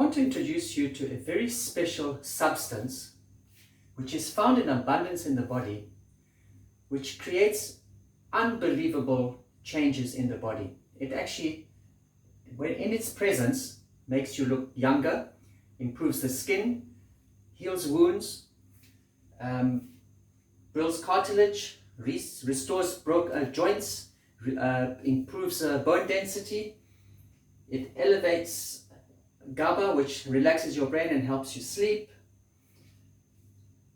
want to introduce you to a very special substance which is found in abundance in the body, which creates unbelievable changes in the body. It actually, when in its presence, makes you look younger, improves the skin, heals wounds, builds cartilage, restores joints, improves bone density. It elevates GABA, which relaxes your brain and helps you sleep.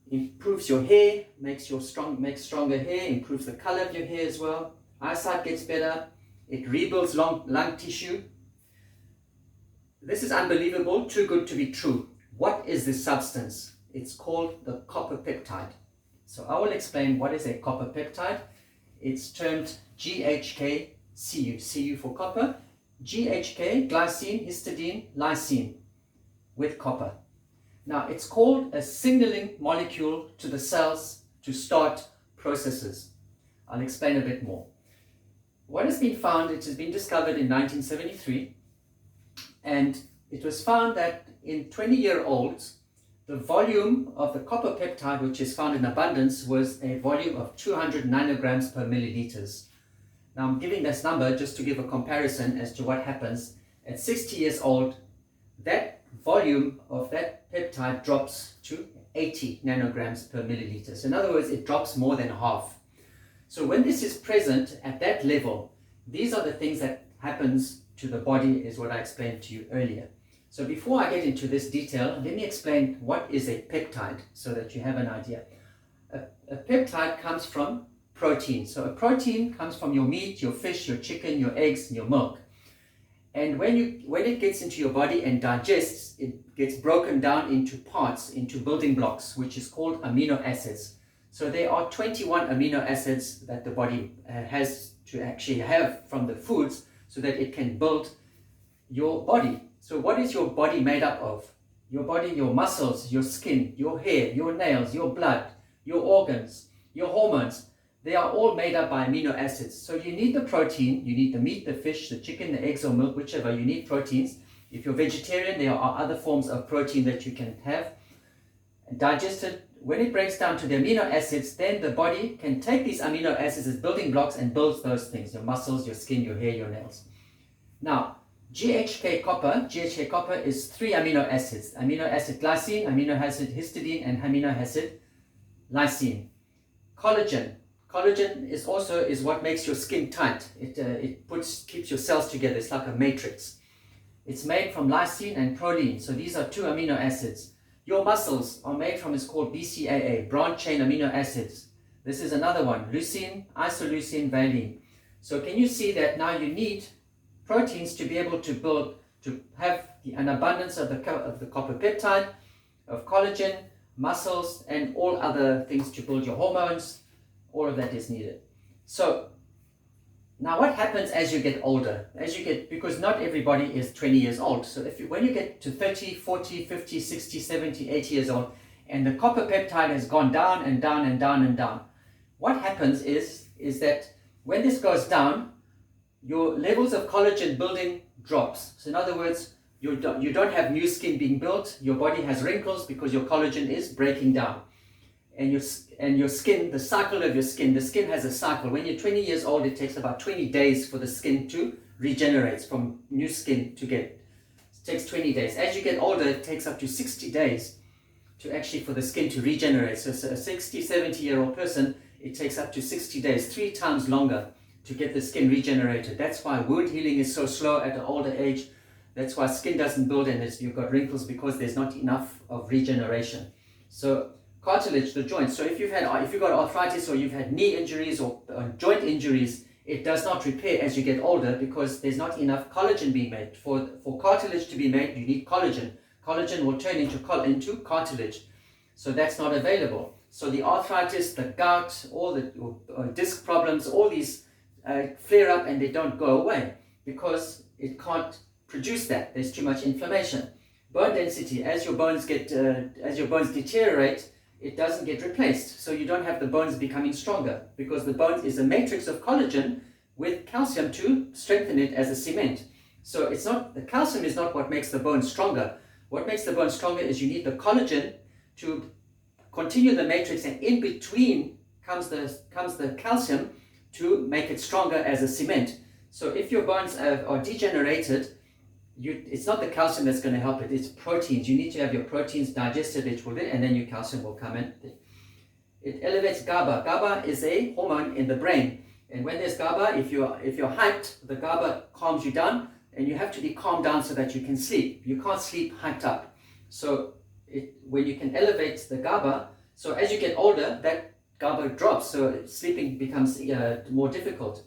Improves your hair, makes stronger hair, improves the color of your hair as well. Eyesight gets better. It rebuilds lung tissue. This is unbelievable, too good to be true. What is this substance? It's called the copper peptide. So I will explain what is a copper peptide. It's termed GHK-Cu, Cu for copper, GHK, glycine, histidine, lysine, with copper. Now, it's called a signaling molecule to the cells to start processes. I'll explain a bit more. What has been found, it has been discovered in 1973, and it was found that in 20-year-olds, the volume of the copper peptide, which is found in abundance, was a volume of 200 nanograms per milliliters. Now, I'm giving this number just to give a comparison as to what happens. At 60 years old, that volume of that peptide drops to 80 nanograms per milliliter. So in other words, it drops more than half. So when this is present at that level, these are the things that happens to the body, is what I explained to you earlier. So before I get into this detail, let me explain what is a peptide so that you have an idea. A peptide comes from protein. So a protein comes from your meat, your fish, your chicken, your eggs, and your milk. And when it gets into your body and digests, it gets broken down into parts, into building blocks, which is called amino acids. So there are 21 amino acids that the body has to actually have from the foods so that it can build your body. So what is your body made up of? Your body, your muscles, your skin, your hair, your nails, your blood, your organs, your hormones. They are all made up by amino acids. So you need the protein, you need the meat, the fish, the chicken, the eggs or milk, whichever, you need proteins. If you're vegetarian, there are other forms of protein that you can have. Digested, when it breaks down to the amino acids, then the body can take these amino acids as building blocks and builds those things, your muscles, your skin, your hair, your nails. Now, GHK copper is 3 amino acids. Amino acid glycine, amino acid histidine, and amino acid lysine. Collagen is what makes your skin tight. It keeps your cells together. It's like a matrix. It's made from lysine and proline. So these are 2 amino acids. Your muscles are made from, it's called BCAA, branch chain amino acids. This is another one, leucine, isoleucine, valine. So can you see that now you need proteins to be able to have an abundance of the copper peptide, of collagen, muscles, and all other things to build your hormones. All of that is needed. So now what happens as you get older? Because not everybody is 20 years old. So when you get to 30, 40, 50, 60, 70, 80 years old, and the copper peptide has gone down and down and down and down, what happens is that when this goes down, your levels of collagen building drops. So in other words, you don't have new skin being built. Your body has wrinkles because your collagen is breaking down. And your skin, the cycle of your skin, the skin has a cycle. When you're 20 years old, it takes about 20 days for the skin to regenerate from new skin to get. It takes 20 days. As you get older, it takes up to 60 days for the skin to regenerate. So a 60, 70-year-old person, it takes up to 60 days, 3 times longer to get the skin regenerated. That's why wound healing is so slow at an older age. That's why skin doesn't build and you've got wrinkles, because there's not enough of regeneration. So cartilage, the joints. So if you've got arthritis or you've had knee injuries or joint injuries, it does not repair as you get older because there's not enough collagen being made. For cartilage to be made, you need collagen. Collagen will turn into cartilage. So that's not available. So the arthritis, the gout, all the disc problems, all these flare up and they don't go away because it can't produce that. There's too much inflammation. Bone density, as your bones deteriorate, it doesn't get replaced. So you don't have the bones becoming stronger because the bone is a matrix of collagen with calcium to strengthen it as a cement. So the calcium is not what makes the bone stronger. What makes the bone stronger is you need the collagen to continue the matrix, and in between comes the calcium to make it stronger as a cement. So if your bones are degenerated, it's not the calcium that's going to help it, it's proteins. You need to have your proteins digested, and then your calcium will come in. It elevates GABA. GABA is a hormone in the brain, and when there's GABA, if you're hyped, the GABA calms you down, and you have to be calmed down so that you can sleep. You can't sleep hyped up. So when you can elevate the GABA, so as you get older, that GABA drops, so sleeping becomes more difficult.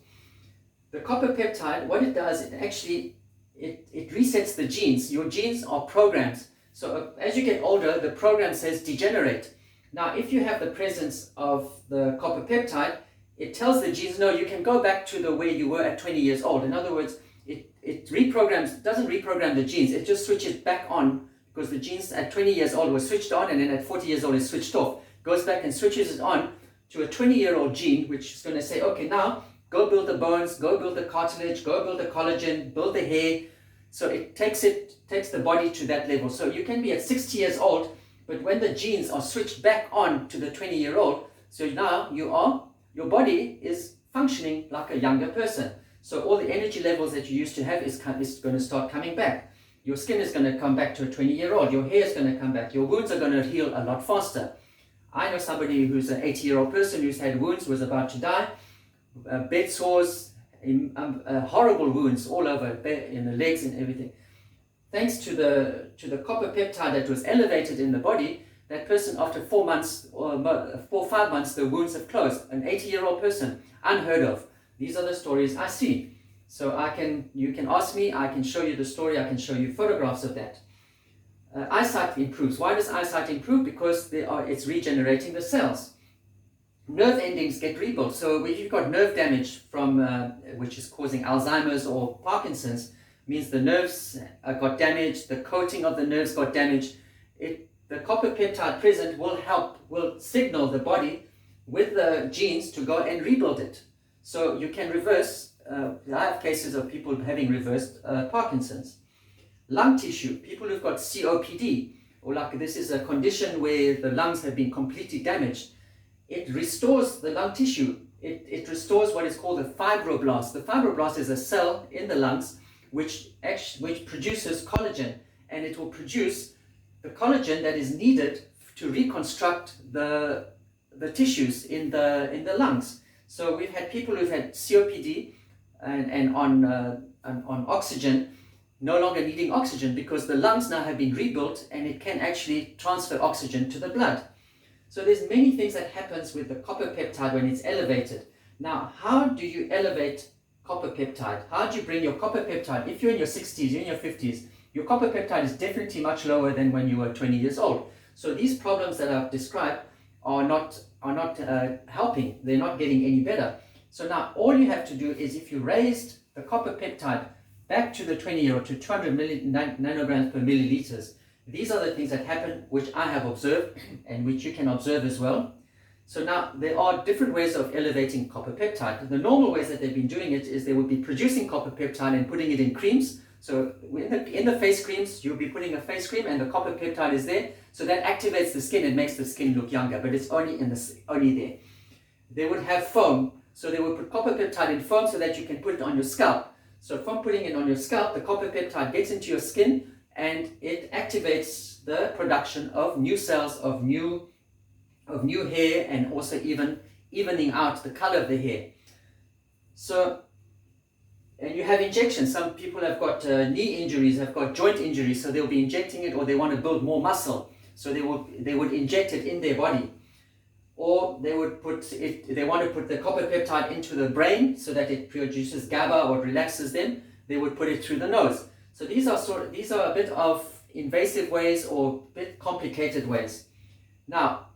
The copper peptide, what it does, it resets the genes. Your genes are programs. So as you get older, the program says degenerate. Now, if you have the presence of the copper peptide, it tells the genes, no, you can go back to the way you were at 20 years old. In other words, it doesn't reprogram the genes, it just switches back on, because the genes at 20 years old were switched on, and then at 40 years old is switched off. Goes back and switches it on to a 20-year-old gene, which is going to say, okay, now go build the bones, go build the cartilage, go build the collagen, build the hair. So it takes the body to that level. So you can be at 60 years old, but when the genes are switched back on to the 20-year-old, so now your body is functioning like a younger person. So all the energy levels that you used to have is going to start coming back. Your skin is going to come back to a 20-year-old. Your hair is going to come back. Your wounds are going to heal a lot faster. I know somebody who's an 80-year-old person who's had wounds, was about to die, bed sores, horrible wounds all over in the legs and everything. Thanks to the copper peptide that was elevated in the body, that person after 4 months or 4 or 5 months, the wounds have closed. An 80-year-old person, unheard of. These are the stories I see. So you can ask me, I can show you the story, I can show you photographs of that. Eyesight improves. Why does eyesight improve? Because it's regenerating the cells. Nerve endings get rebuilt. So if you've got nerve damage from which is causing Alzheimer's or Parkinson's, means the nerves got damaged, the coating of the nerves got damaged. The copper peptide present will signal the body with the genes to go and rebuild it. So you can reverse. I have cases of people having reversed Parkinson's. Lung tissue, people who've got COPD, or like this is a condition where the lungs have been completely damaged. It restores the lung tissue. It restores what is called a fibroblast. The fibroblast is a cell in the lungs which produces collagen, and it will produce the collagen that is needed to reconstruct the tissues in the lungs. So we've had people who've had COPD and on oxygen, no longer needing oxygen because the lungs now have been rebuilt and it can actually transfer oxygen to the blood. So there's many things that happens with the copper peptide when it's elevated. Now, how do you elevate copper peptide? How do you bring your copper peptide? If you're in your 60s, you're in your 50s, your copper peptide is definitely much lower than when you were 20 years old. So these problems that I've described are not helping. They're not getting any better. So now all you have to do is, if you raised the copper peptide back to the 20-year-old to 200 nanograms per milliliters, these are the things that happen, which I have observed and which you can observe as well. So now there are different ways of elevating copper peptide. The normal ways that they've been doing it is they would be producing copper peptide and putting it in creams. So in the face creams, you'll be putting a face cream and the copper peptide is there. So that activates the skin and makes the skin look younger, but it's only there. They would have foam. So they would put copper peptide in foam so that you can put it on your scalp. So from putting it on your scalp, the copper peptide gets into your skin and it activates the production of new cells, of new hair, and also evening out the color of the hair. So, and you have injections. Some people have got knee injuries, have got joint injuries, so they'll be injecting it, or they want to build more muscle, so they would inject it in their body. Or they would want to put the copper peptide into the brain so that it produces GABA or relaxes them. They would put it through the nose. So these are a bit of invasive ways or a bit complicated ways. Now,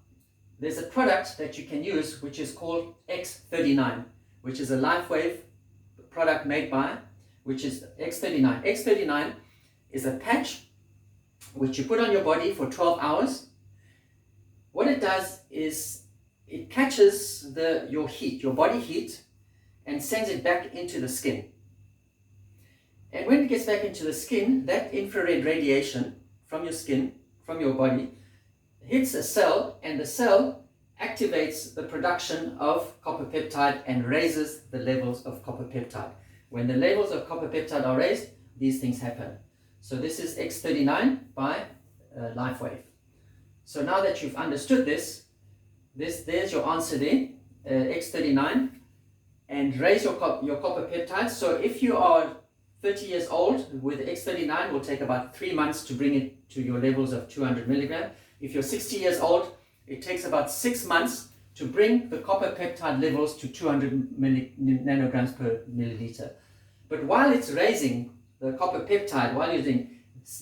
there's a product that you can use which is called X39, which is a LifeWave product made by, which is X39. X39 is a patch which you put on your body for 12 hours. What it does is it catches your body heat, and sends it back into the skin. And when it gets back into the skin, that infrared radiation from your skin, from your body, hits a cell, and the cell activates the production of copper peptide and raises the levels of copper peptide. When the levels of copper peptide are raised, these things happen. So this is X39 by LifeWave. So now that you've understood this, there's your answer there, X39, and raise your copper peptide. So if you are 30 years old, with X39 will take about 3 months to bring it to your levels of 200 milligram. If you're 60 years old, it takes about 6 months to bring the copper peptide levels to 200 nanograms per milliliter. But while it's raising the copper peptide, while using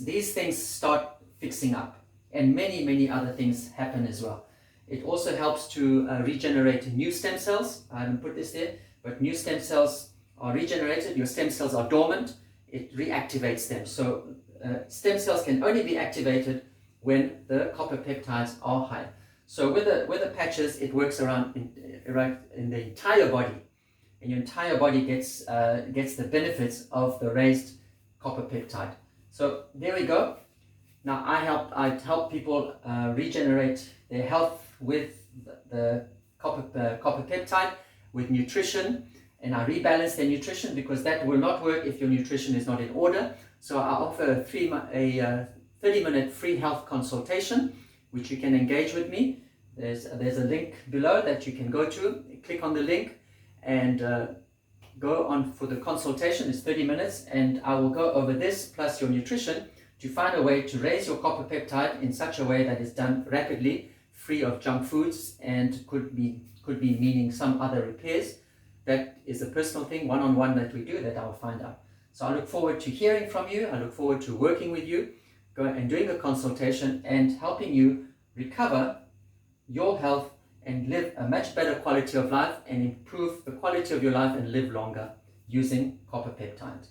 these things start fixing up, and many other things happen as well. It also helps to regenerate new stem cells. I haven't put this there, but new stem cells are regenerated. Your stem cells are dormant. It reactivates them. So stem cells can only be activated when the copper peptides are high. So with the patches, it works around in the entire body, and your entire body gets the benefits of the raised copper peptide. So there we go. Now I help people regenerate their health with the copper peptide, with nutrition, and I rebalance their nutrition, because that will not work if your nutrition is not in order. So I offer a 30-minute free health consultation, which you can engage with me. There's a link below that you can go to. Click on the link and go on for the consultation. It's 30 minutes, and I will go over this plus your nutrition to find a way to raise your copper peptide in such a way that is done rapidly, free of junk foods, and could be meaning some other repairs. That is a personal thing, one-on-one, that we do, that I'll find out. So I look forward to hearing from you. I look forward to working with you, and doing a consultation and helping you recover your health and live a much better quality of life, and improve the quality of your life and live longer using copper peptide.